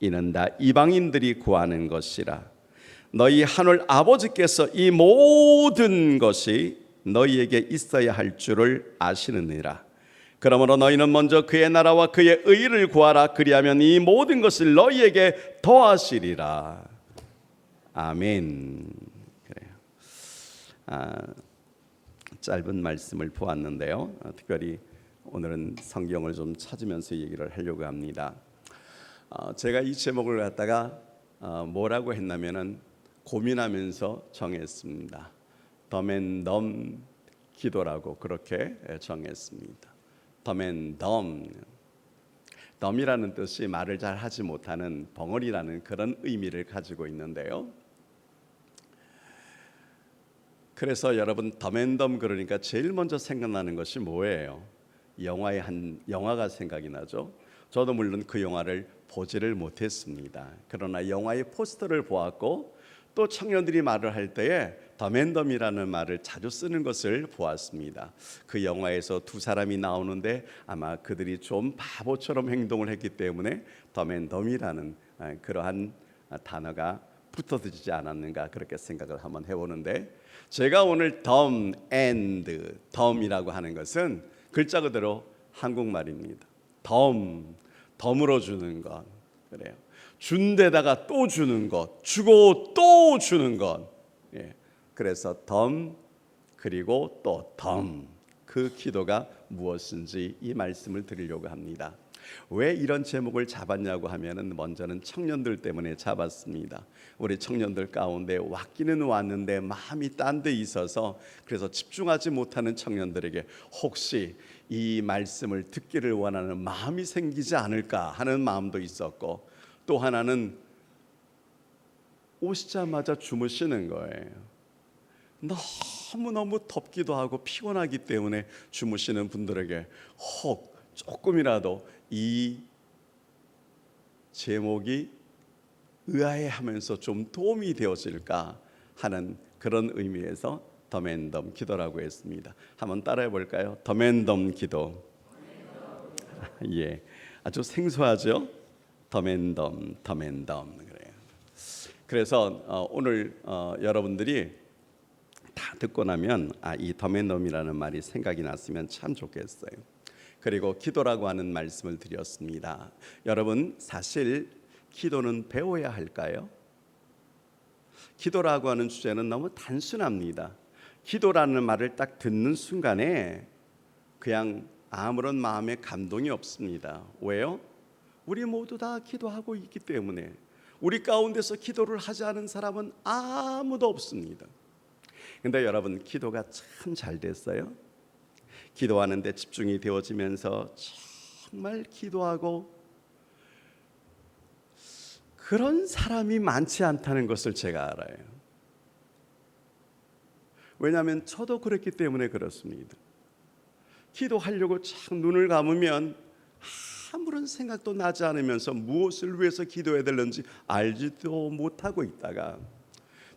이는 다 이방인들이 구하는 것이라. 너희 하늘 아버지께서 이 모든 것이 너희에게 있어야 할 줄을 아시느니라. 그러므로 너희는 먼저 그의 나라와 그의 의를 구하라. 그리하면 이 모든 것을 너희에게 더하시리라. 아멘. 그래요. 짧은 말씀을 보았는데요. 특별히 오늘은 성경을 좀 찾으면서 얘기를 하려고 합니다. 제가 이 제목을 갖다가 뭐라고 했냐면은 고민하면서 정했습니다. 덤앤덤 기도라고 그렇게 정했습니다. 덤앤덤, 덤이라는 뜻이 말을 잘 하지 못하는 벙어리라는 그런 의미를 가지고 있는데요. 그래서 여러분 덤앤덤 그러니까 제일 먼저 생각나는 것이 뭐예요? 영화의 한 영화가 생각이 나죠. 저도 물론 그 영화를 보지를 못했습니다. 그러나 영화의 포스터를 보았고 또 청년들이 말을 할 때에 덤앤덤이라는 말을 자주 쓰는 것을 보았습니다. 그 영화에서 두 사람이 나오는데 아마 그들이 좀 바보처럼 행동을 했기 때문에 덤앤덤이라는 그러한 단어가 붙어지지 않았는가 그렇게 생각을 한번 해보는데, 제가 오늘 덤 앤드 덤이라고 하는 것은 글자 그대로 한국말입니다. 덤으로 주는 것, 그래요. 준 데다가 또 주는 것, 주고 또 주는 것. 그래서 덤 그리고 또 덤, 그 기도가 무엇인지 이 말씀을 드리려고 합니다. 왜 이런 제목을 잡았냐고 하면은 먼저는 청년들 때문에 잡았습니다. 우리 청년들 가운데 왔기는 왔는데 마음이 딴 데 있어서 그래서 집중하지 못하는 청년들에게 혹시 이 말씀을 듣기를 원하는 마음이 생기지 않을까 하는 마음도 있었고, 또 하나는 오시자마자 주무시는 거예요. 너무너무 덥기도 하고 피곤하기 때문에 주무시는 분들에게 혹 조금이라도 이 제목이 의아해하면서 좀 도움이 되어질까 하는 그런 의미에서 덤앤덤 기도라고 했습니다. 한번 따라해 볼까요? 덤앤덤 기도. 예, 아주 생소하죠? 덤앤덤 그래요. 그래서 오늘 여러분들이 다 듣고 나면 이 덤앤덤이라는 말이 생각이 났으면 참 좋겠어요. 그리고 기도라고 하는 말씀을 드렸습니다. 여러분, 사실 기도는 배워야 할까요? 기도라고 하는 주제는 너무 단순합니다. 기도라는 말을 딱 듣는 순간에 그냥 아무런 마음의 감동이 없습니다. 왜요? 우리 모두 다 기도하고 있기 때문에. 우리 가운데서 기도를 하지 않은 사람은 아무도 없습니다. 근데 여러분, 기도가 참 잘 됐어요. 기도하는데 집중이 되어지면서 정말 기도하고 그런 사람이 많지 않다는 것을 제가 알아요. 왜냐하면 저도 그랬기 때문에 그렇습니다. 기도하려고 착 눈을 감으면 아무런 생각도 나지 않으면서 무엇을 위해서 기도해야 되는지 알지도 못하고 있다가,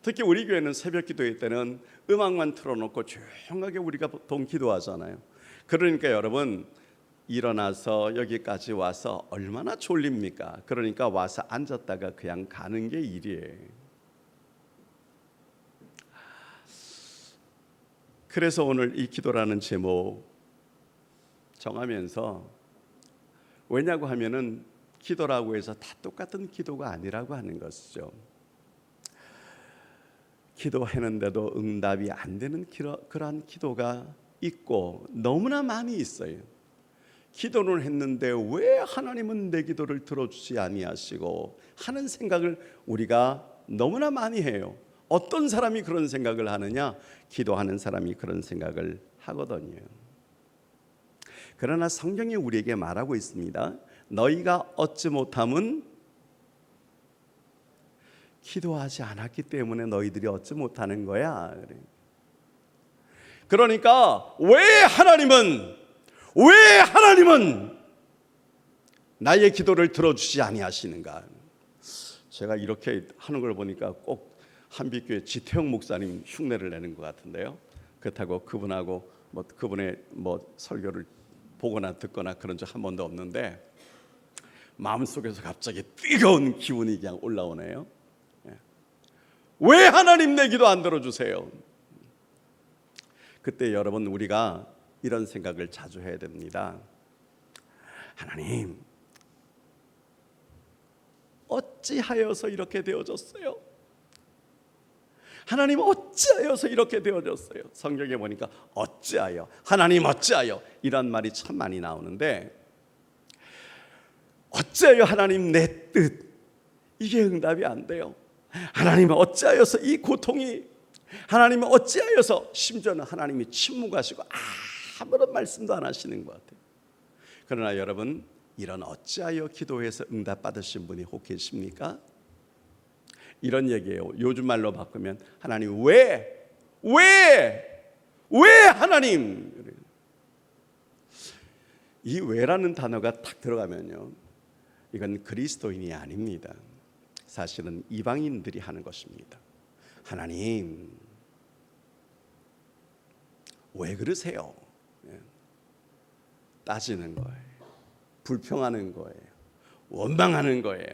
특히 우리 교회는 새벽 기도회 때는 음악만 틀어놓고 조용하게 우리가 보통 기도하잖아요. 그러니까 여러분, 일어나서 여기까지 와서 얼마나 졸립니까? 그러니까 와서 앉았다가 그냥 가는 게 일이에요. 그래서 오늘 이 기도라는 제목 정하면서, 왜냐고 하면은 기도라고 해서 다 똑같은 기도가 아니라고 하는 것이죠. 기도했는데도 응답이 안 되는 그러한 기도가 있고 너무나 많이 있어요. 기도를 했는데 왜 하나님은 내 기도를 들어주지 아니하시고 하는 생각을 우리가 너무나 많이 해요. 어떤 사람이 그런 생각을 하느냐? 기도하는 사람이 그런 생각을 하거든요. 그러나 성경이 우리에게 말하고 있습니다. 너희가 얻지 못함은 기도하지 않았기 때문에 너희들이 얻지 못하는 거야. 그러니까 왜 하나님은 나의 기도를 들어주지 아니하시는가? 제가 이렇게 하는 걸 보니까 꼭 한빛교회 지태영 목사님 흉내를 내는 것 같은데요. 그렇다고 그분하고 그분의 설교를 보거나 듣거나 그런 적 한 번도 없는데, 마음속에서 갑자기 뜨거운 기운이 그냥 올라오네요. 왜 하나님 내 기도 안 들어주세요? 그때 여러분 우리가 이런 생각을 자주 해야 됩니다. 하나님, 어찌하여서 이렇게 되어졌어요? 하나님 어찌하여서 이렇게 되어졌어요? 성경에 보니까 어찌하여, 하나님 어찌하여 이런 말이 참 많이 나오는데, 어찌하여 하나님 내 뜻, 이게 응답이 안 돼요. 하나님은 어찌하여서 이 고통이, 하나님은 어찌하여서, 심지어는 하나님이 침묵하시고 아무런 말씀도 안 하시는 것 같아요. 그러나 여러분, 이런 어찌하여 기도해서 응답 받으신 분이 혹 계십니까? 이런 얘기예요. 요즘 말로 바꾸면 하나님 왜 하나님? 이 왜라는 단어가 딱 들어가면요, 이건 그리스도인이 아닙니다. 사실은 이방인들이 하는 것입니다. 하나님 왜 그러세요? 따지는 거예요. 불평하는 거예요. 원망하는 거예요.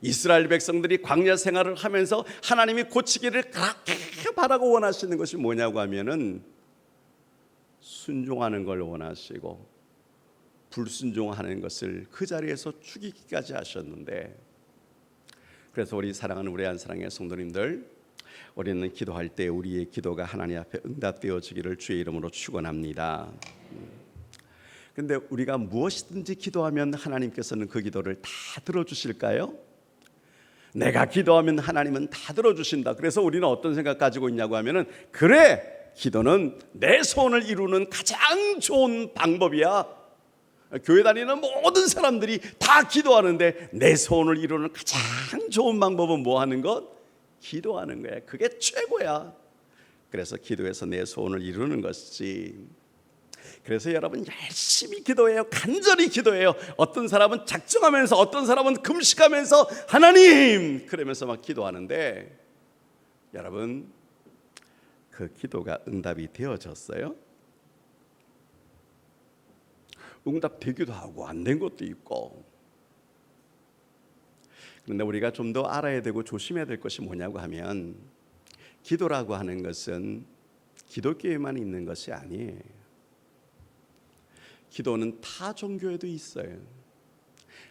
이스라엘 백성들이 광야 생활을 하면서 하나님이 고치기를 그렇게 바라고 원하시는 것이 뭐냐고 하면은 순종하는 걸 원하시고 불순종하는 것을 그 자리에서 죽이기까지 하셨는데, 그래서 우리 사랑하는 우리 안사랑의 성도님들, 우리는 기도할 때 우리의 기도가 하나님 앞에 응답되어지기를 주의 이름으로 축원합니다. 근데 우리가 무엇이든지 기도하면 하나님께서는 그 기도를 다 들어주실까요? 내가 기도하면 하나님은 다 들어주신다. 그래서 우리는 어떤 생각 가지고 있냐고 하면은, 그래, 기도는 내 소원을 이루는 가장 좋은 방법이야. 교회 다니는 모든 사람들이 다 기도하는데 내 소원을 이루는 가장 좋은 방법은 뭐 하는 것? 기도하는 거야. 그게 최고야. 그래서 기도해서 내 소원을 이루는 것이지. 그래서 여러분 열심히 기도해요. 간절히 기도해요. 어떤 사람은 작정하면서, 어떤 사람은 금식하면서 하나님 그러면서 막 기도하는데, 여러분 그 기도가 응답이 되어졌어요? 응답되기도 하고 안 된 것도 있고. 그런데 우리가 좀 더 알아야 되고 조심해야 될 것이 뭐냐고 하면, 기도라고 하는 것은 기독교에만 있는 것이 아니에요. 기도는 타 종교에도 있어요.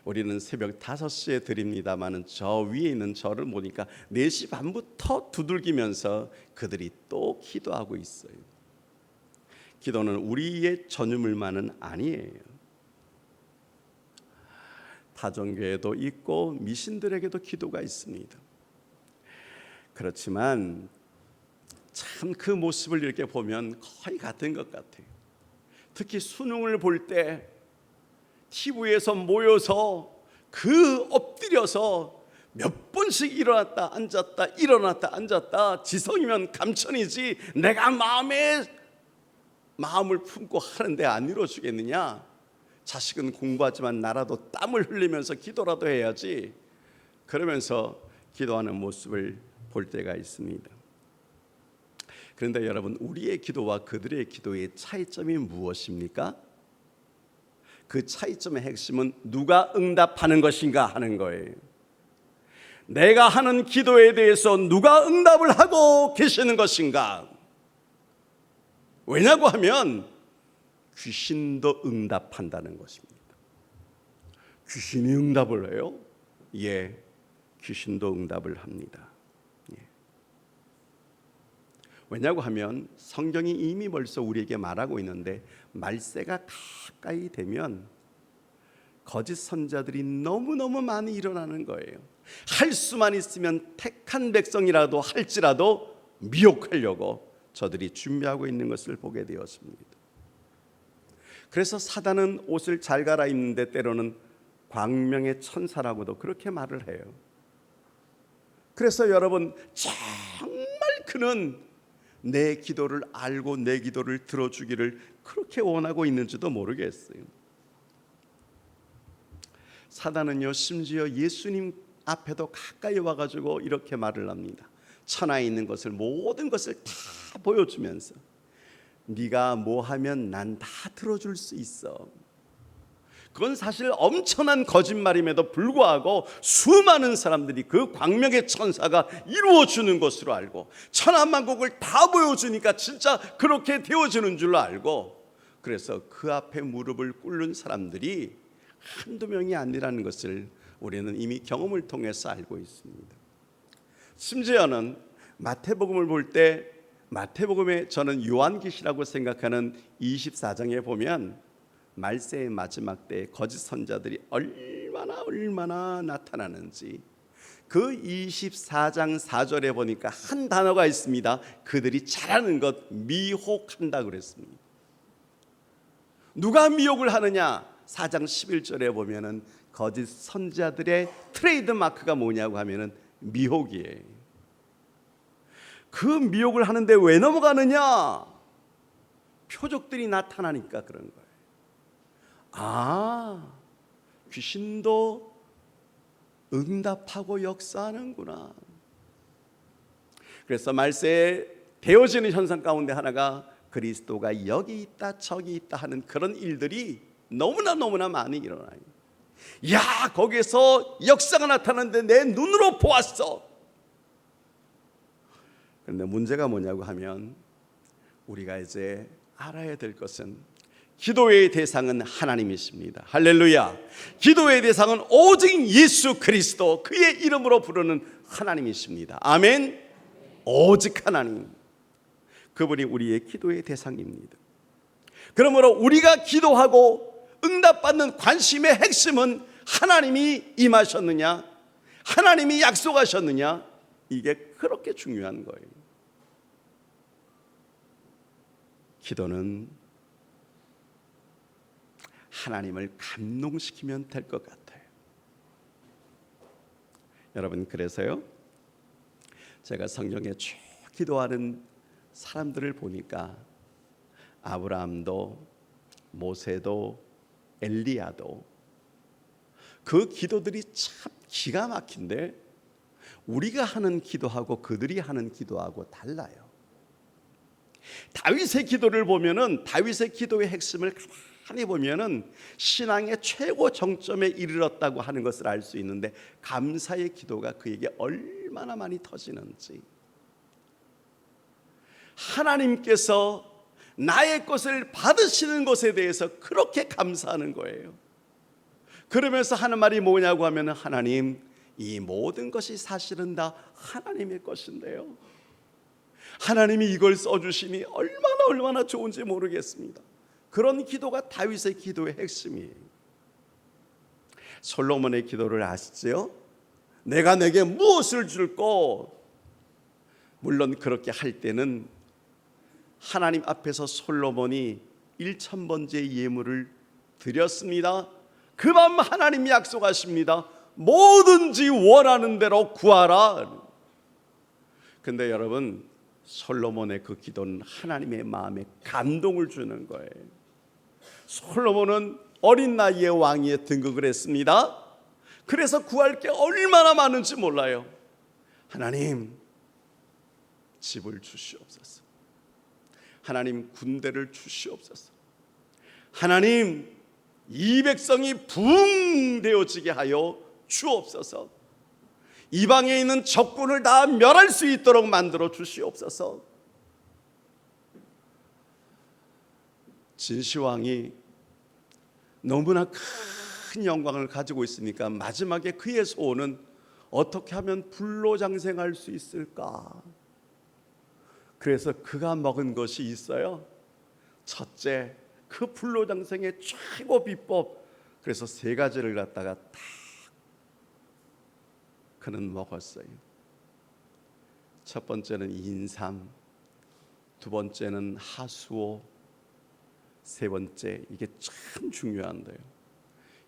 우리는 새벽 5시에 드립니다마는 저 위에 있는 저를 보니까 4시 반부터 두들기면서 그들이 또 기도하고 있어요. 기도는 우리의 전유물만은 아니에요. 타종교에도 있고 미신들에게도 기도가 있습니다. 그렇지만 참 그 모습을 이렇게 보면 거의 같은 것 같아요. 특히 수능을 볼 때 TV에서 모여서 그 엎드려서 몇 번씩 일어났다 앉았다 일어났다 앉았다, 지성이면 감천이지 내가 마음을 품고 하는데 안 이루어지겠느냐? 자식은 공부하지만 나라도 땀을 흘리면서 기도라도 해야지. 그러면서 기도하는 모습을 볼 때가 있습니다. 그런데 여러분, 우리의 기도와 그들의 기도의 차이점이 무엇입니까? 그 차이점의 핵심은 누가 응답하는 것인가 하는 거예요. 내가 하는 기도에 대해서 누가 응답을 하고 계시는 것인가? 왜냐고 하면 귀신도 응답한다는 것입니다. 귀신이 응답을 해요? 예, 귀신도 응답을 합니다. 예. 왜냐고 하면 성경이 이미 벌써 우리에게 말하고 있는데, 말세가 가까이 되면 거짓 선자들이 너무너무 많이 일어나는 거예요. 할 수만 있으면 택한 백성이라도 할지라도 미혹하려고 저들이 준비하고 있는 것을 보게 되었습니다. 그래서 사단은 옷을 잘 갈아입는데 때로는 광명의 천사라고도 그렇게 말을 해요. 그래서 여러분, 정말 그는 내 기도를 알고 내 기도를 들어주기를 그렇게 원하고 있는지도 모르겠어요. 사단은요, 심지어 예수님 앞에도 가까이 와가지고 이렇게 말을 합니다. 천하에 있는 것을, 모든 것을 다 보여주면서 네가 뭐 하면 난 다 들어줄 수 있어. 그건 사실 엄청난 거짓말임에도 불구하고 수많은 사람들이 그 광명의 천사가 이루어주는 것으로 알고 천하만국을 다 보여주니까 진짜 그렇게 되어지는 줄로 알고, 그래서 그 앞에 무릎을 꿇는 사람들이 한두 명이 아니라는 것을 우리는 이미 경험을 통해서 알고 있습니다. 심지어는 마태복음을 볼 때, 마태복음에 저는 요한계시라고 생각하는 24장에 보면 말세의 마지막 때에 거짓 선자들이 얼마나 나타나는지, 그 24장 4절에 보니까 한 단어가 있습니다. 그들이 잘하는 것, 미혹한다 그랬습니다. 누가 미혹을 하느냐? 4장 11절에 보면은 거짓 선자들의 트레이드 마크가 뭐냐고 하면은 미혹이에요. 그 미혹을 하는데 왜 넘어가느냐? 표적들이 나타나니까 그런 거예요. 아, 귀신도 응답하고 역사하는구나. 그래서 말세에 되어지는 현상 가운데 하나가 그리스도가 여기 있다 저기 있다 하는 그런 일들이 너무나 많이 일어나요. 야, 거기서 역사가 나타났는데 내 눈으로 보았어. 그런데 문제가 뭐냐고 하면, 우리가 이제 알아야 될 것은 기도의 대상은 하나님이십니다. 할렐루야. 기도의 대상은 오직 예수 그리스도, 그의 이름으로 부르는 하나님이십니다. 아멘. 오직 하나님, 그분이 우리의 기도의 대상입니다. 그러므로 우리가 기도하고 응답받는 관심의 핵심은 하나님이 임하셨느냐, 하나님이 약속하셨느냐, 이게 그렇게 중요한 거예요. 기도는 하나님을 감동시키면 될 것 같아요. 여러분, 그래서요, 제가 성경에 쭉 기도하는 사람들을 보니까 아브라함도 모세도 엘리야도 그 기도들이 참 기가 막힌데, 우리가 하는 기도하고 그들이 하는 기도하고 달라요. 다윗의 기도를 보면은, 다윗의 기도의 핵심을 가만히 보면은 신앙의 최고 정점에 이르렀다고 하는 것을 알 수 있는데, 감사의 기도가 그에게 얼마나 많이 터지는지, 하나님께서 나의 것을 받으시는 것에 대해서 그렇게 감사하는 거예요. 그러면서 하는 말이 뭐냐고 하면, 하나님, 이 모든 것이 사실은 다 하나님의 것인데요, 하나님이 이걸 써주시니 얼마나 좋은지 모르겠습니다. 그런 기도가 다윗의 기도의 핵심이에요. 솔로몬의 기도를 아시죠? 내가 내게 무엇을 줄꼬? 물론 그렇게 할 때는 하나님 앞에서 솔로몬이 1000번째 예물을 드렸습니다. 그 밤 하나님이 약속하십니다. 뭐든지 원하는 대로 구하라. 근데 여러분, 솔로몬의 그 기도는 하나님의 마음에 감동을 주는 거예요. 솔로몬은 어린 나이에 왕위에 등극을 했습니다. 그래서 구할 게 얼마나 많은지 몰라요. 하나님, 집을 주시옵소서. 하나님, 군대를 주시옵소서. 하나님, 이 백성이 붕되어지게 하여 주옵소서. 이방에 있는 적군을 다 멸할 수 있도록 만들어 주시옵소서. 진시황이 너무나 큰 영광을 가지고 있으니까 마지막에 그의 소원은 어떻게 하면 불로장생할 수 있을까? 그래서 그가 먹은 것이 있어요. 첫째, 그 불로장생의 최고 비법, 그래서 3가지를 갖다가 딱 그는 먹었어요. 첫 번째는 인삼, 두 번째는 하수오, 세 번째, 이게 참 중요한데요,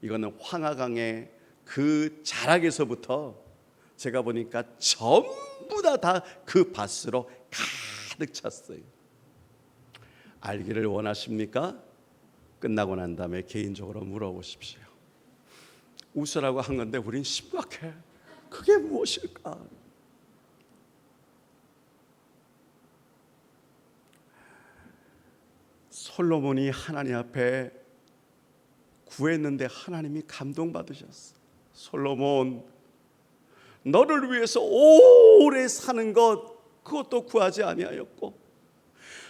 이거는 황하강의 그 자락에서부터 제가 보니까 전부 다 그 밭으로 가득 찼어요. 알기를 원하십니까? 끝나고 난 다음에 개인적으로 물어보십시오. 웃으라고 한 건데 우린 심각해. 그게 무엇일까? 솔로몬이 하나님 앞에 구했는데 하나님이 감동받으셨어. 솔로몬, 너를 위해서 오래 사는 것 그것도 구하지 아니하였고,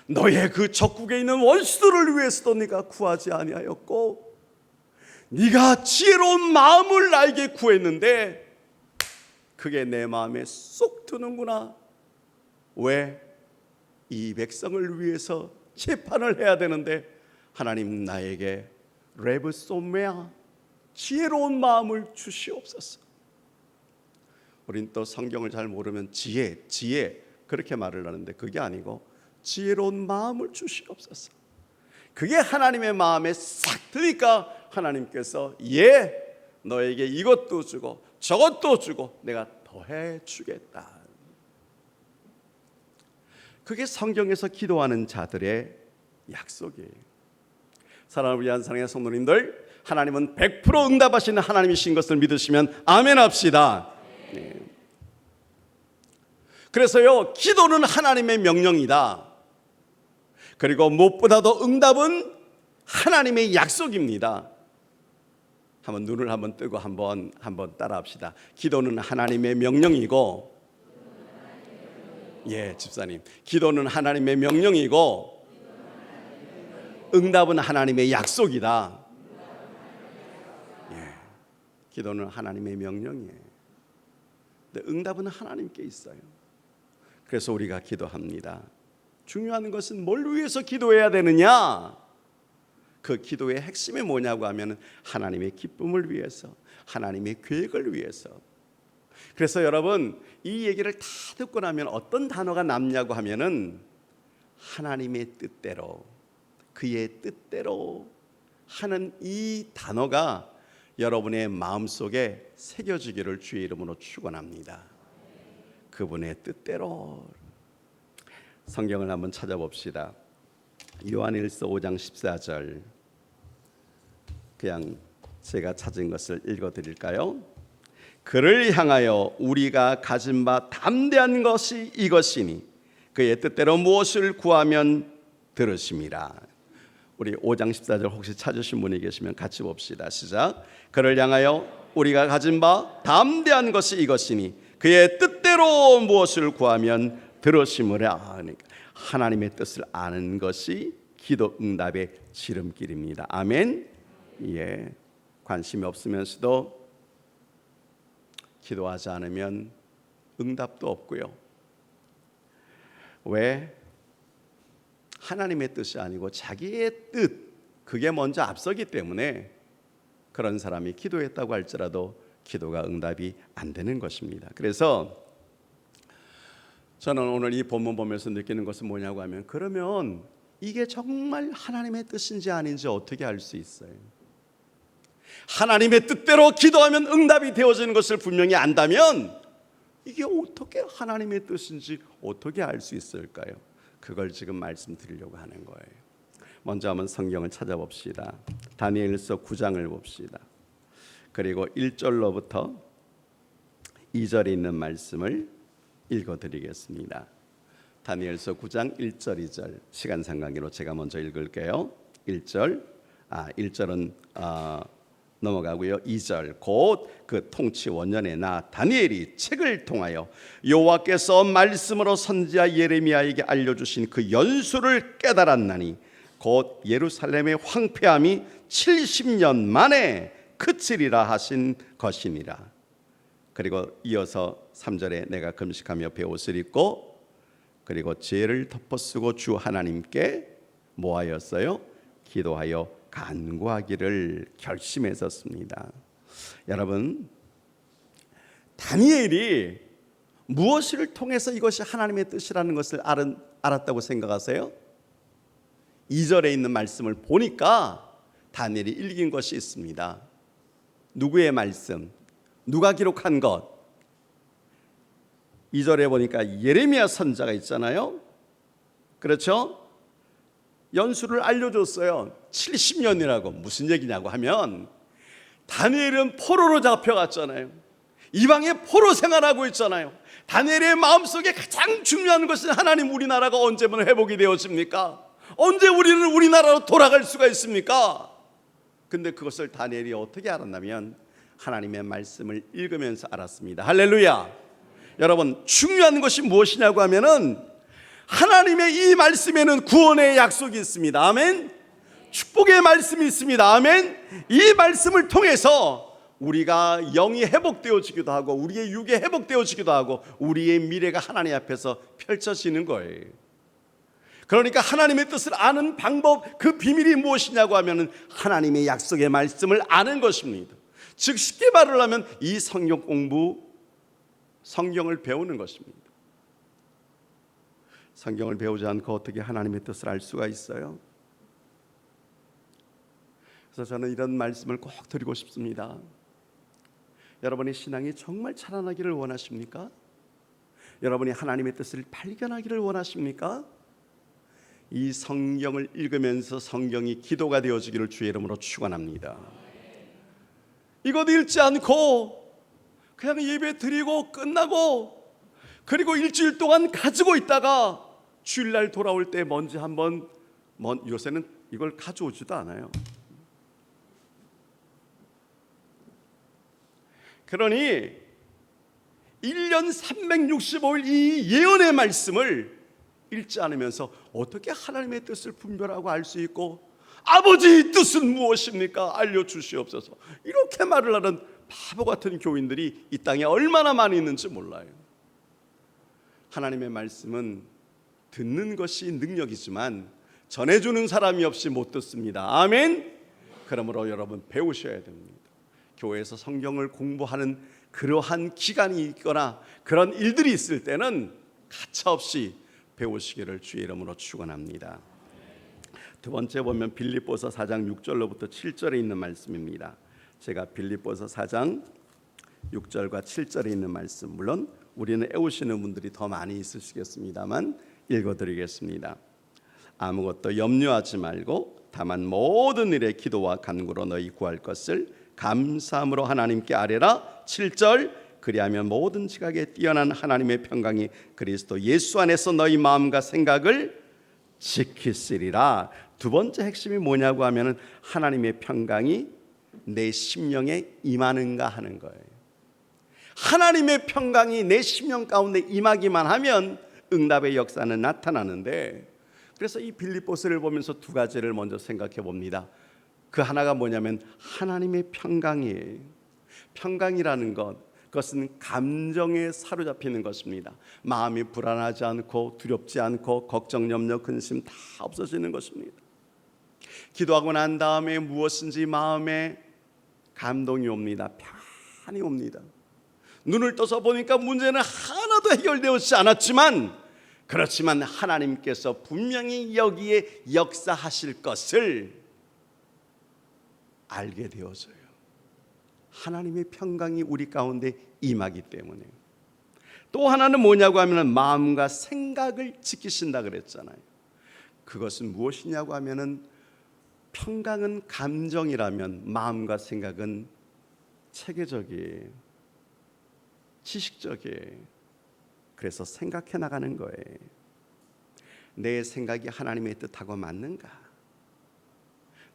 너의 그 적국에 있는 원수들을 위해서도 네가 구하지 아니하였고, 네가 지혜로운 마음을 나에게 구했는데 그게 내 마음에 쏙 드는구나. 왜? 이 백성을 위해서 재판을 해야 되는데 하나님 나에게 레브소메아, 지혜로운 마음을 주시옵소서. 우린 또 성경을 잘 모르면 지혜 그렇게 말을 하는데 그게 아니고 지혜로운 마음을 주시옵소서. 그게 하나님의 마음에 싹 드니까 하나님께서 너에게 이것도 주고 저것도 주고 내가 더해 주겠다. 그게 성경에서 기도하는 자들의 약속이에요. 사랑을 위한 사랑의 성도님들, 하나님은 100% 응답하시는 하나님이신 것을 믿으시면 아멘 합시다. 네. 그래서요, 기도는 하나님의 명령이다. 그리고 무엇보다도 응답은 하나님의 약속입니다. 한번 눈을 한번 뜨고 한번 따라합시다. 기도는 하나님의 명령이고, 집사님, 기도는 하나님의 명령이고 응답은 하나님의 약속이다. 기도는 하나님의 명령이에요. 근데 응답은 하나님께 있어요. 그래서 우리가 기도합니다. 중요한 것은 뭘 위해서 기도해야 되느냐? 그 기도의 핵심이 뭐냐고 하면 하나님의 기쁨을 위해서, 하나님의 계획을 위해서. 그래서 여러분, 이 얘기를 다 듣고 나면 어떤 단어가 남냐고 하면은 하나님의 뜻대로, 그의 뜻대로 하는 이 단어가 여러분의 마음속에 새겨지기를 주의 이름으로 축원합니다. 그분의 뜻대로. 성경을 한번 찾아봅시다. 요한일서 5장 14절, 그냥 제가 찾은 것을 읽어드릴까요? 그를 향하여 우리가 가진 바 담대한 것이 이것이니 그의 뜻대로 무엇을 구하면 들으심이라. 우리 5장 14절 혹시 찾으신 분이 계시면 같이 봅시다. 시작. 그를 향하여 우리가 가진 바 담대한 것이 이것이니 그의 뜻대로 무엇을 구하면 들으심이라. 하나님의 뜻을 아는 것이 기도 응답의 지름길입니다. 아멘. 관심이 없으면서도 기도하지 않으면 응답도 없고요. 왜? 하나님의 뜻이 아니고 자기의 뜻, 그게 먼저 앞서기 때문에 그런 사람이 기도했다고 할지라도 기도가 응답이 안 되는 것입니다. 그래서 저는 오늘 이 본문 보면서 느끼는 것은 뭐냐고 하면, 그러면 이게 정말 하나님의 뜻인지 아닌지 어떻게 알 수 있어요? 하나님의 뜻대로 기도하면 응답이 되어지는 것을 분명히 안다면 이게 어떻게 하나님의 뜻인지 어떻게 알 수 있을까요? 그걸 지금 말씀드리려고 하는 거예요. 먼저 한번 성경을 찾아봅시다. 다니엘서 9장을 봅시다. 그리고 1절로부터 2절에 있는 말씀을 읽어드리겠습니다. 다니엘서 9장 1절 2절, 시간 상관계로 제가 먼저 읽을게요. 1절은 넘어가고요. 2절, 곧 그 통치 원년에 나 다니엘이 책을 통하여 여호와께서 말씀으로 선지자 예레미야에게 알려주신 그 연수를 깨달았나니 곧 예루살렘의 황폐함이 70년 만에 그치리라 하신 것이니라. 그리고 이어서 3절에 내가 금식하며 베옷을 입고 그리고 죄를 덮어쓰고 주 하나님께 뭐하였어요? 기도하여 간구하기를 결심했었습니다. 여러분, 다니엘이 무엇을 통해서 이것이 하나님의 뜻이라는 것을 알았다고 생각하세요? 2절에 있는 말씀을 보니까 다니엘이 읽은 것이 있습니다. 누구의 말씀? 누가 기록한 것? 2절에 보니까 예레미야 선지자가 있잖아요. 그렇죠? 연수를 알려줬어요. 70년이라고. 무슨 얘기냐고 하면 다니엘은 포로로 잡혀갔잖아요. 이방에 포로 생활하고 있잖아요. 다니엘의 마음속에 가장 중요한 것은 하나님, 우리나라가 언제면 회복이 되어집니까? 언제 우리는 우리나라로 돌아갈 수가 있습니까? 근데 그것을 다니엘이 어떻게 알았냐면 하나님의 말씀을 읽으면서 알았습니다. 할렐루야. 여러분, 중요한 것이 무엇이냐고 하면은 하나님의 이 말씀에는 구원의 약속이 있습니다. 아멘. 축복의 말씀이 있습니다. 아멘. 이 말씀을 통해서 우리가 영이 회복되어지기도 하고 우리의 육이 회복되어지기도 하고 우리의 미래가 하나님 앞에서 펼쳐지는 거예요. 그러니까 하나님의 뜻을 아는 방법, 그 비밀이 무엇이냐고 하면 하나님의 약속의 말씀을 아는 것입니다. 즉 쉽게 말을 하면 이 성경 공부, 성경을 배우는 것입니다. 성경을 배우지 않고 어떻게 하나님의 뜻을 알 수가 있어요? 그래서 저는 이런 말씀을 꼭 드리고 싶습니다. 여러분의 신앙이 정말 자라나기를 원하십니까? 여러분이 하나님의 뜻을 발견하기를 원하십니까? 이 성경을 읽으면서 성경이 기도가 되어지기를 주의 이름으로 축원합니다. 이것 읽지 않고 그냥 예배 드리고 끝나고 그리고 일주일 동안 가지고 있다가 주일날 돌아올 때 먼지 한번, 요새는 이걸 가져오지도 않아요. 그러니 1년 365일 이 예언의 말씀을 읽지 않으면서 어떻게 하나님의 뜻을 분별하고 알 수 있고 아버지의 뜻은 무엇입니까? 알려주시옵소서. 이렇게 말을 하는 바보 같은 교인들이 이 땅에 얼마나 많이 있는지 몰라요. 하나님의 말씀은 듣는 것이 능력이지만 전해주는 사람이 없이 못 듣습니다. 아멘. 그러므로 여러분 배우셔야 됩니다. 교회에서 성경을 공부하는 그러한 기간이 있거나 그런 일들이 있을 때는 가차없이 배우시기를 주의 이름으로 축원합니다. 두 번째 보면 빌립보서 4장 6절로부터 7절에 있는 말씀입니다. 제가 빌립보서 4장 6절과 7절에 있는 말씀, 물론 우리는 애우시는 분들이 더 많이 있으시겠습니다만 읽어드리겠습니다. 아무것도 염려하지 말고 다만 모든 일에 기도와 간구로 너희 구할 것을 감사함으로 하나님께 아뢰라. 7절, 그리하면 모든 지각에 뛰어난 하나님의 평강이 그리스도 예수 안에서 너희 마음과 생각을 지키시리라. 두 번째 핵심이 뭐냐고 하면은 하나님의 평강이 내 심령에 임하는가 하는 거예요. 하나님의 평강이 내 심령 가운데 임하기만 하면 응답의 역사는 나타나는데, 그래서 이 빌립보서를 보면서 두 가지를 먼저 생각해 봅니다. 그 하나가 뭐냐면 하나님의 평강이에요. 평강이라는 것, 그것은 감정에 사로잡히는 것입니다. 마음이 불안하지 않고 두렵지 않고 걱정, 염려, 근심 다 없어지는 것입니다. 기도하고 난 다음에 무엇인지 마음에 감동이 옵니다. 평안이 옵니다. 눈을 떠서 보니까 문제는 하나도 해결되지 않았지만, 그렇지만 하나님께서 분명히 여기에 역사하실 것을 알게 되어져요. 하나님의 평강이 우리 가운데 임하기 때문에. 또 하나는 뭐냐고 하면 마음과 생각을 지키신다 그랬잖아요. 그것은 무엇이냐고 하면은 평강은 감정이라면 마음과 생각은 체계적이에요. 지식적이에요. 그래서 생각해 나가는 거예요. 내 생각이 하나님의 뜻하고 맞는가?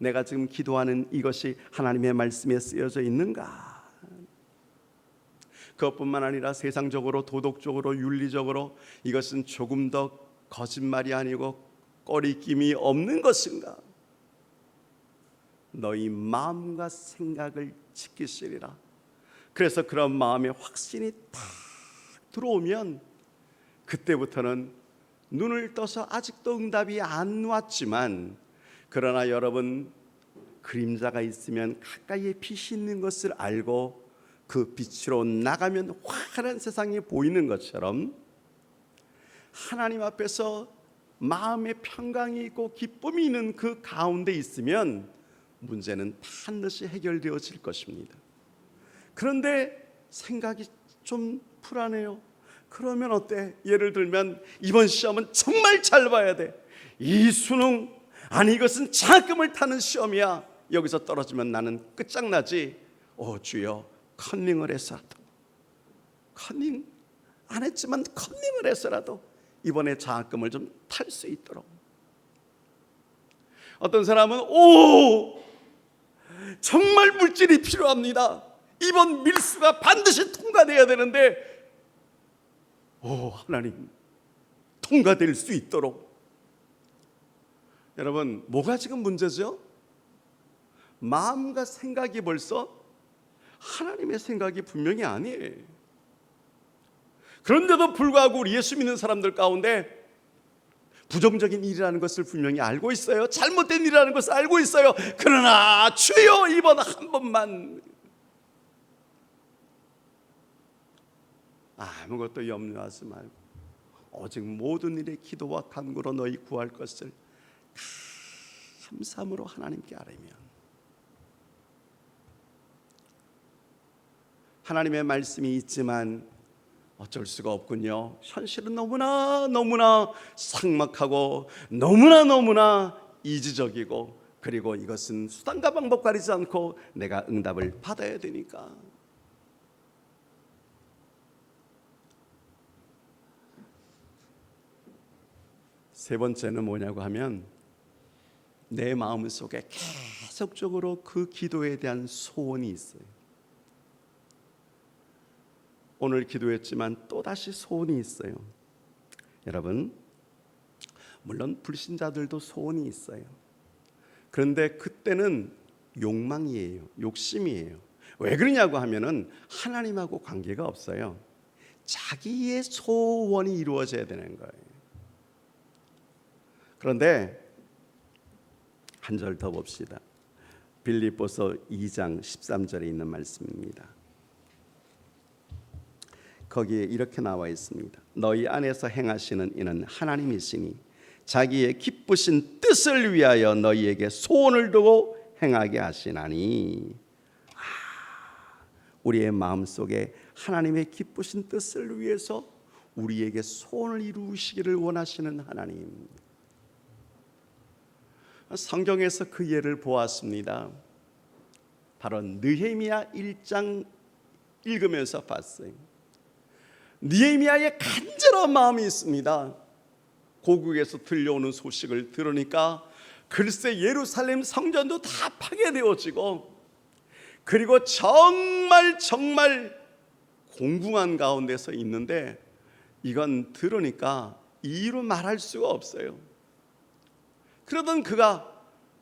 내가 지금 기도하는 이것이 하나님의 말씀에 쓰여져 있는가? 그것뿐만 아니라 세상적으로, 도덕적으로, 윤리적으로 이것은 조금 더 거짓말이 아니고 꺼리낌이 없는 것인가? 너희 마음과 생각을 지키시리라. 그래서 그런 마음의 확신이 딱 들어오면 그때부터는 눈을 떠서 아직도 응답이 안 왔지만, 그러나 여러분, 그림자가 있으면 가까이에 빛이 있는 것을 알고 그 빛으로 나가면 환한 세상이 보이는 것처럼 하나님 앞에서 마음의 평강이 있고 기쁨이 있는 그 가운데 있으면 문제는 반드시 해결되어질 것입니다. 그런데 생각이 좀 불안해요. 그러면 어때? 예를 들면 이번 시험은 정말 잘 봐야 돼. 이 수능, 아니 이것은 장학금을 타는 시험이야. 여기서 떨어지면 나는 끝장나지. 주여, 컨닝을 해서라도, 컨닝 안 했지만 컨닝을 해서라도 이번에 장학금을 좀 탈 수 있도록. 어떤 사람은 정말 물질이 필요합니다. 이번 밀수가 반드시 통과돼야 되는데 하나님, 통과될 수 있도록. 여러분, 뭐가 지금 문제죠? 마음과 생각이 벌써 하나님의 생각이 분명히 아니에요. 그런데도 불구하고 우리 예수 믿는 사람들 가운데 부정적인 일이라는 것을 분명히 알고 있어요. 잘못된 일이라는 것을 알고 있어요. 그러나 주여, 이번 한 번만 아무것도 염려하지 말고 오직 모든 일에 기도와 간구로 너희 구할 것을 감사함으로 하나님께 아뢰면, 하나님의 말씀이 있지만 어쩔 수가 없군요. 현실은 너무나 삭막하고 너무나 이지적이고, 그리고 이것은 수단과 방법 가리지 않고 내가 응답을 받아야 되니까. 세 번째는 뭐냐고 하면, 내 마음속에 계속적으로 그 기도에 대한 소원이 있어요. 오늘 기도했지만 또다시 소원이 있어요. 여러분, 물론 불신자들도 소원이 있어요. 그런데 그때는 욕망이에요. 욕심이에요. 왜 그러냐고 하면은 하나님하고 관계가 없어요. 자기의 소원이 이루어져야 되는 거예요. 그런데 한 절 더 봅시다. 빌립보서 2장 13절에 있는 말씀입니다. 거기에 이렇게 나와 있습니다. 너희 안에서 행하시는 이는 하나님이시니 자기의 기쁘신 뜻을 위하여 너희에게 소원을 두고 행하게 하시나니. 우리의 마음속에 하나님의 기쁘신 뜻을 위해서 우리에게 소원을 이루시기를 원하시는 하나님. 성경에서 그 예를 보았습니다. 바로 느헤미야 1장 읽으면서 봤어요. 느헤미야의 간절한 마음이 있습니다. 고국에서 들려오는 소식을 들으니까 글쎄 예루살렘 성전도 다 파괴되어지고, 그리고 정말 공궁한 가운데서 있는데, 이건 들으니까 이유로 말할 수가 없어요. 그러던 그가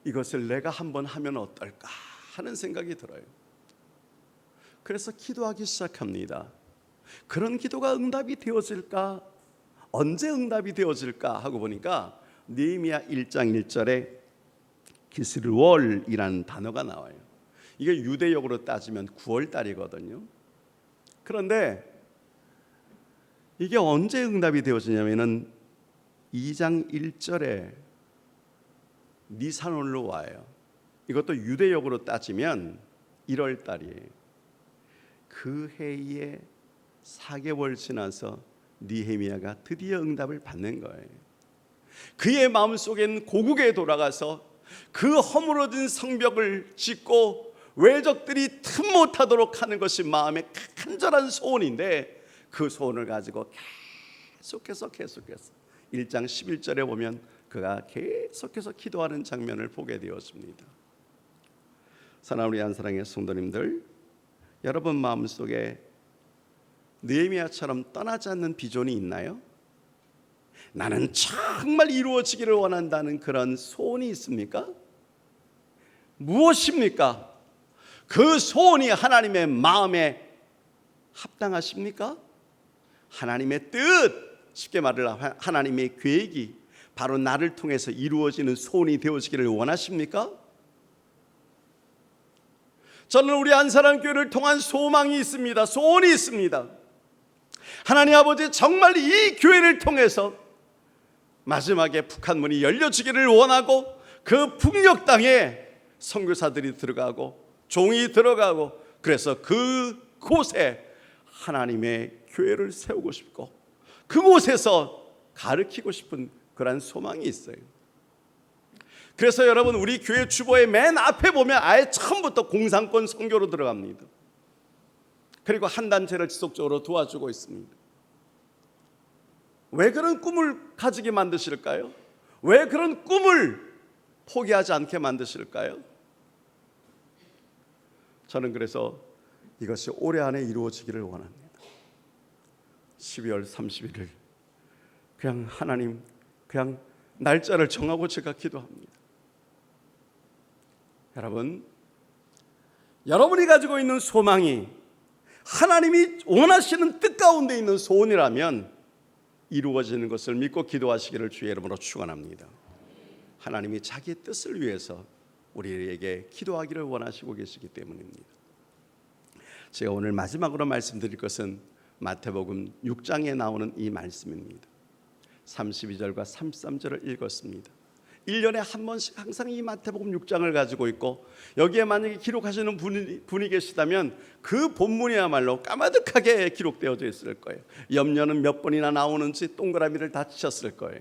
이것을 내가 한번 하면 어떨까 하는 생각이 들어요. 그래서 기도하기 시작합니다. 그런 기도가 응답이 되어질까? 언제 응답이 되어질까 하고 보니까 느헤미야 1장 1절에 기스르월이라는 단어가 나와요. 이게 유대역으로 따지면 9월달이거든요. 그런데 이게 언제 응답이 되어지냐면은 2장 1절에 니산월로 와요. 이것도 유대역으로 따지면 1월달이에요. 그 해에 4개월 지나서 느헤미야가 드디어 응답을 받는 거예요. 그의 마음속엔 고국에 돌아가서 그 허물어진 성벽을 짓고 외적들이 틈 못하도록 하는 것이 마음의 간절한 소원인데, 그 소원을 가지고 계속해서 1장 11절에 보면 그가 계속해서 기도하는 장면을 보게 되었습니다. 사랑하는 우리 안사랑의 성도님들, 여러분 마음속에 느헤미야처럼 떠나지 않는 비전이 있나요? 나는 정말 이루어지기를 원한다는 그런 소원이 있습니까? 무엇입니까? 그 소원이 하나님의 마음에 합당하십니까? 하나님의 뜻, 쉽게 말하면 하나님의 계획이 바로 나를 통해서 이루어지는 소원이 되어지기를 원하십니까? 저는 우리 안사랑교회를 통한 소망이 있습니다. 소원이 있습니다. 하나님 아버지, 정말 이 교회를 통해서 마지막에 북한 문이 열려지기를 원하고, 그 북녘 땅에 선교사들이 들어가고 종이 들어가고, 그래서 그곳에 하나님의 교회를 세우고 싶고 그곳에서 가르치고 싶은 그런 소망이 있어요. 그래서 여러분, 우리 교회 주보의 맨 앞에 보면 아예 처음부터 공산권 선교로 들어갑니다. 그리고 한 단체를 지속적으로 도와주고 있습니다. 왜 그런 꿈을 가지게 만드실까요? 왜 그런 꿈을 포기하지 않게 만드실까요? 저는 그래서 이것이 올해 안에 이루어지기를 원합니다. 12월 31일 그냥 하나님 그냥 날짜를 정하고 제가 기도합니다. 여러분이 가지고 있는 소망이 하나님이 원하시는 뜻 가운데 있는 소원이라면 이루어지는 것을 믿고 기도하시기를 주의 이름으로 축원합니다. 하나님이 자기의 뜻을 위해서 우리에게 기도하기를 원하시고 계시기 때문입니다. 제가 오늘 마지막으로 말씀드릴 것은 마태복음 6장에 나오는 이 말씀입니다. 32절과 33절을 읽었습니다. 1년에 한 번씩 항상 이 마태복음 6장을 가지고 있고 여기에 만약에 기록하시는 분이 계시다면 그 본문이야말로 까마득하게 기록되어져 있을 거예요. 염려는 몇 번이나 나오는지 동그라미를 다 치셨을 거예요.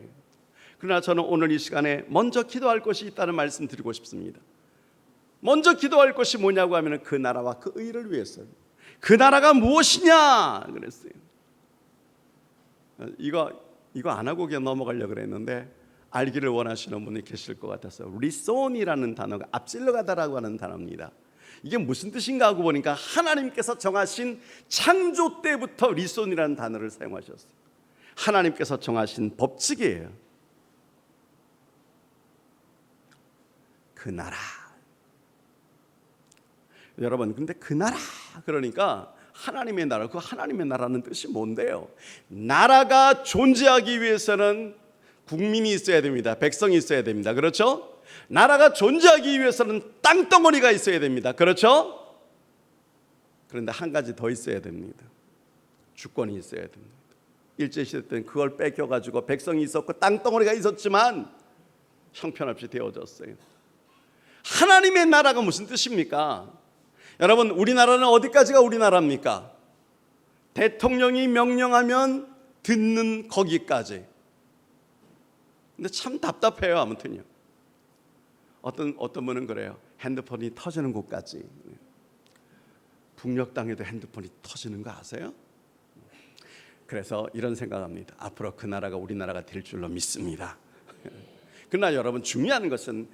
그러나 저는 오늘 이 시간에 먼저 기도할 것이 있다는 말씀 드리고 싶습니다. 먼저 기도할 것이 뭐냐고 하면 그 나라와 그 의를 위해서요. 그 나라가 무엇이냐 그랬어요. 이거 안 하고 그냥 넘어가려고 그랬는데 알기를 원하시는 분이 계실 것 같아서 리손이라는 단어가 앞질러 가다라고 하는 단어입니다. 이게 무슨 뜻인가 하고 보니까 하나님께서 정하신 창조 때부터 리손이라는 단어를 사용하셨어요. 하나님께서 정하신 법칙이에요. 그 나라. 여러분 근데 그 나라 그러니까 하나님의 나라, 그 하나님의 나라는 뜻이 뭔데요? 나라가 존재하기 위해서는 국민이 있어야 됩니다. 백성이 있어야 됩니다. 그렇죠? 나라가 존재하기 위해서는 땅덩어리가 있어야 됩니다. 그렇죠? 그런데 한 가지 더 있어야 됩니다. 주권이 있어야 됩니다. 일제시대 때는 그걸 뺏겨가지고 백성이 있었고 땅덩어리가 있었지만 형편없이 되어졌어요. 하나님의 나라가 무슨 뜻입니까? 여러분 우리나라는 어디까지가 우리나라입니까? 대통령이 명령하면 듣는 거기까지. 근데 참 답답해요. 아무튼요. 어떤 분은 그래요. 핸드폰이 터지는 곳까지. 북녘 땅에도 핸드폰이 터지는 거 아세요? 그래서 이런 생각합니다. 앞으로 그 나라가 우리나라가 될 줄로 믿습니다. 그러나 여러분 중요한 것은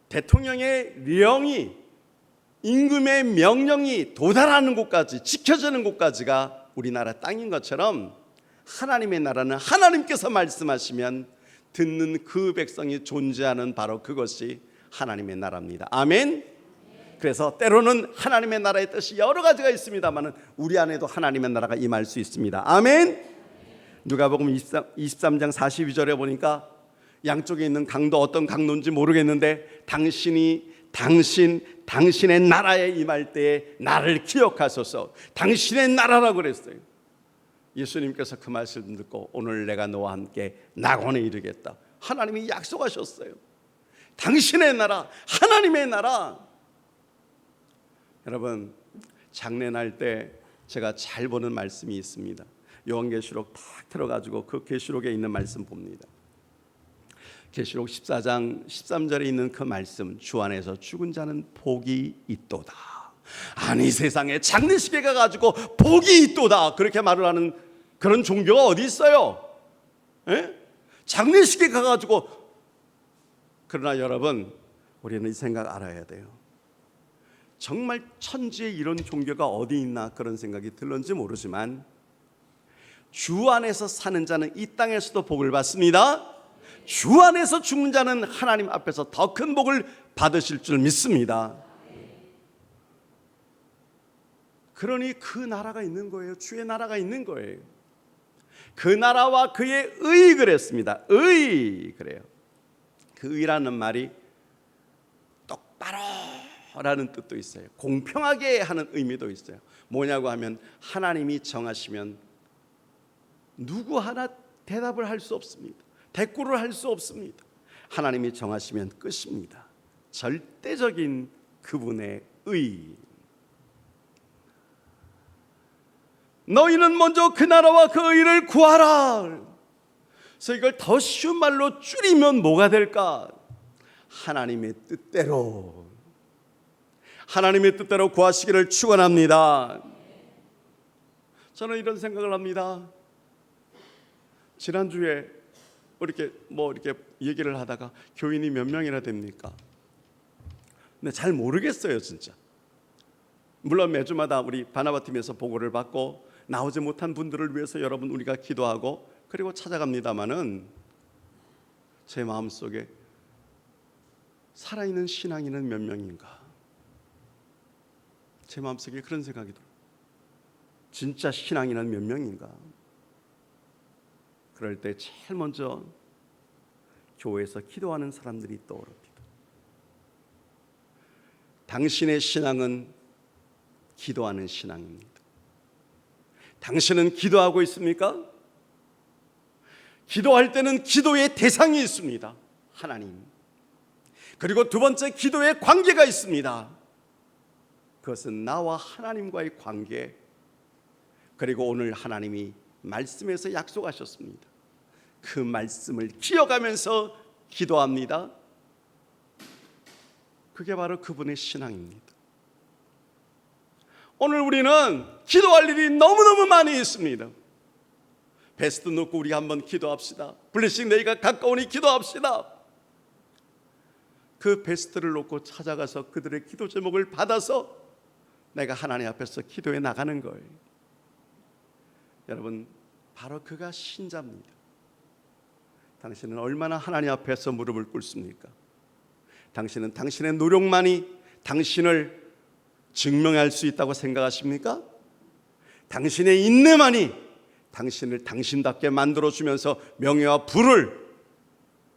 대통령의 명이 임금의 명령이 도달하는 곳까지 지켜지는 곳까지가 우리나라 땅인 것처럼 하나님의 나라는 하나님께서 말씀하시면 듣는 그 백성이 존재하는 바로 그것이 하나님의 나라입니다. 아멘. 그래서 때로는 하나님의 나라의 뜻이 여러 가지가 있습니다만 우리 안에도 하나님의 나라가 임할 수 있습니다. 아멘. 누가복음 23장 42절에 보니까 양쪽에 있는 강도 어떤 강도인지 모르겠는데 당신의 나라에 임할 때에 나를 기억하소서. 당신의 나라라고 그랬어요. 예수님께서 그 말씀을 듣고 오늘 내가 너와 함께 낙원에 이르겠다. 하나님이 약속하셨어요. 당신의 나라, 하나님의 나라. 여러분 장례 날 때 제가 잘 보는 말씀이 있습니다. 요한계시록 딱 들어가지고 그 계시록에 있는 말씀 봅니다. 계시록 14장 13절에 있는 그 말씀, 주 안에서 죽은 자는 복이 있도다. 아니 세상에 장례식에 가가지고 복이 있도다 그렇게 말을 하는 그런 종교가 어디 있어요? 에? 장례식에 가가지고. 그러나 여러분 우리는 이 생각 알아야 돼요. 정말 천지에 이런 종교가 어디 있나 그런 생각이 들는지 모르지만 주 안에서 사는 자는 이 땅에서도 복을 받습니다. 주 안에서 죽는 자는 하나님 앞에서 더 큰 복을 받으실 줄 믿습니다. 그러니 그 나라가 있는 거예요. 주의 나라가 있는 거예요. 그 나라와 그의 의 그랬습니다. 의 그래요. 그 의라는 말이 똑바로라는 뜻도 있어요. 공평하게 하는 의미도 있어요. 뭐냐고 하면 하나님이 정하시면 누구 하나 대답을 할 수 없습니다. 대꾸를 할 수 없습니다. 하나님이 정하시면 끝입니다. 절대적인 그분의 의. 너희는 먼저 그 나라와 그 의를 구하라. 그래서 이걸 더 쉬운 말로 줄이면 뭐가 될까? 하나님의 뜻대로 구하시기를 축원합니다. 저는 이런 생각을 합니다. 지난주에 이렇게 얘기를 하다가 교인이 몇 명이나 됩니까? 근데 잘 모르겠어요 진짜. 물론 매주마다 우리 바나바팀에서 보고를 받고 나오지 못한 분들을 위해서 여러분 우리가 기도하고 그리고 찾아갑니다마는 제 마음속에 살아있는 신앙인은 몇 명인가? 제 마음속에 그런 생각이 들어요. 진짜 신앙인은 몇 명인가? 그럴 때 제일 먼저 교회에서 기도하는 사람들이 떠오릅니다. 당신의 신앙은 기도하는 신앙입니다. 당신은 기도하고 있습니까? 기도할 때는 기도의 대상이 있습니다. 하나님. 그리고 두 번째, 기도의 관계가 있습니다. 그것은 나와 하나님과의 관계. 그리고 오늘 하나님이 말씀에서 약속하셨습니다. 그 말씀을 기억하면서 기도합니다. 그게 바로 그분의 신앙입니다. 오늘 우리는 기도할 일이 너무너무 많이 있습니다. 베스트 놓고 우리 한번 기도합시다. 블레싱 데이가 가까우니 기도합시다. 그 베스트를 놓고 찾아가서 그들의 기도 제목을 받아서 내가 하나님 앞에서 기도해 나가는 거예요. 여러분, 바로 그가 신자입니다. 당신은 얼마나 하나님 앞에서 무릎을 꿇습니까? 당신은 당신의 노력만이 당신을 증명할 수 있다고 생각하십니까? 당신의 인내만이 당신을 당신답게 만들어주면서 명예와 부를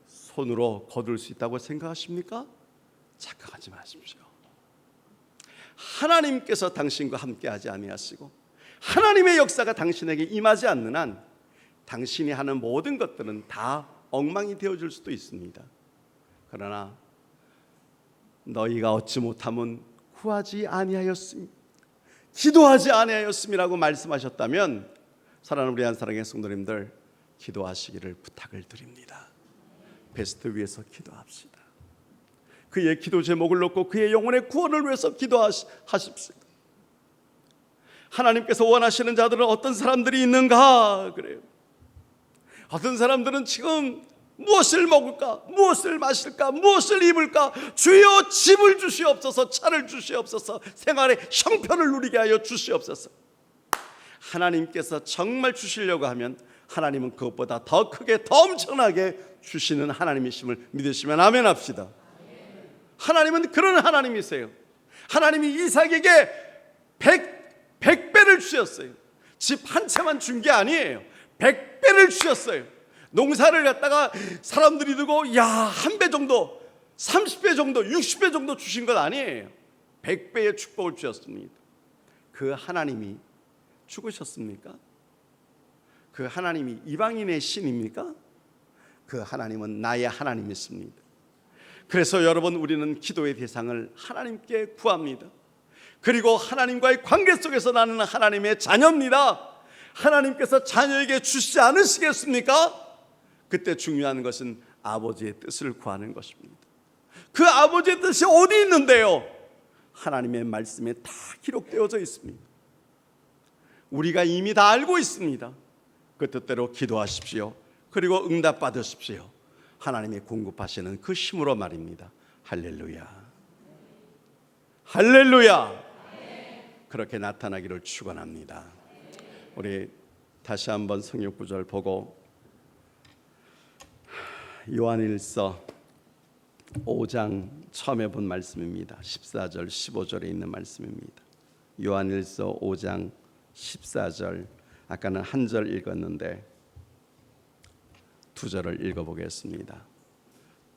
손으로 거둘 수 있다고 생각하십니까? 착각하지 마십시오. 하나님께서 당신과 함께하지 아니하시고 하나님의 역사가 당신에게 임하지 않는 한 당신이 하는 모든 것들은 다 엉망이 되어질 수도 있습니다. 그러나 너희가 얻지 못함은 구하지 아니하였음, 기도하지 아니하였음이라고 말씀하셨다면 사랑하는 우리 한사랑의 성도님들, 기도하시기를 부탁을 드립니다. 베스트 위해서 기도합시다. 그의 기도 제목을 놓고 그의 영혼의 구원을 위해서 기도하십시오. 하나님께서 원하시는 자들은 어떤 사람들이 있는가 그래요. 어떤 사람들은 지금 무엇을 먹을까, 무엇을 마실까, 무엇을 입을까, 주여 집을 주시옵소서, 차를 주시옵소서, 생활의 형편을 누리게 하여 주시옵소서. 하나님께서 정말 주시려고 하면 하나님은 그것보다 더 크게, 더 엄청나게 주시는 하나님이심을 믿으시면 아멘 합시다. 하나님은 그런 하나님이세요. 하나님이 이삭에게 100배를 주셨어요. 집 한 채만 준 게 아니에요. 100배를 주셨어요. 농사를 갖다가 사람들이 두고 야, 한 배 정도, 30배 정도, 60배 정도 주신 건 아니에요. 100배의 축복을 주셨습니다. 그 하나님이 죽으셨습니까? 그 하나님이 이방인의 신입니까? 그 하나님은 나의 하나님이십니다. 그래서 여러분, 우리는 기도의 대상을 하나님께 구합니다. 그리고 하나님과의 관계 속에서 나는 하나님의 자녀입니다. 하나님께서 자녀에게 주시지 않으시겠습니까? 그때 중요한 것은 아버지의 뜻을 구하는 것입니다. 그 아버지의 뜻이 어디 있는데요? 하나님의 말씀에 다 기록되어져 있습니다. 우리가 이미 다 알고 있습니다. 그 뜻대로 기도하십시오. 그리고 응답 받으십시오. 하나님이 공급하시는 그 힘으로 말입니다. 할렐루야, 할렐루야. 그렇게 나타나기를 축원합니다. 우리 다시 한번 성경 구절 보고 요한일서 5장 처음에 본 말씀입니다. 14절 15절에 있는 말씀입니다. 요한일서 5장 14절, 아까는 한 절 읽었는데 두 절을 읽어보겠습니다.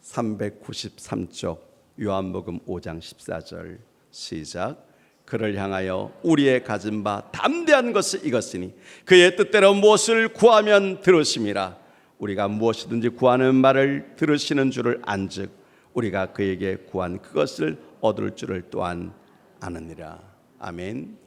393쪽 요한복음 5장 14절 시작. 그를 향하여 우리의 가진 바 담대한 것이 이것이니 그의 뜻대로 무엇을 구하면 들으심이라. 우리가 무엇이든지 구하는 말을 들으시는 줄을 안즉 우리가 그에게 구한 그것을 얻을 줄을 또한 아느니라. 아멘.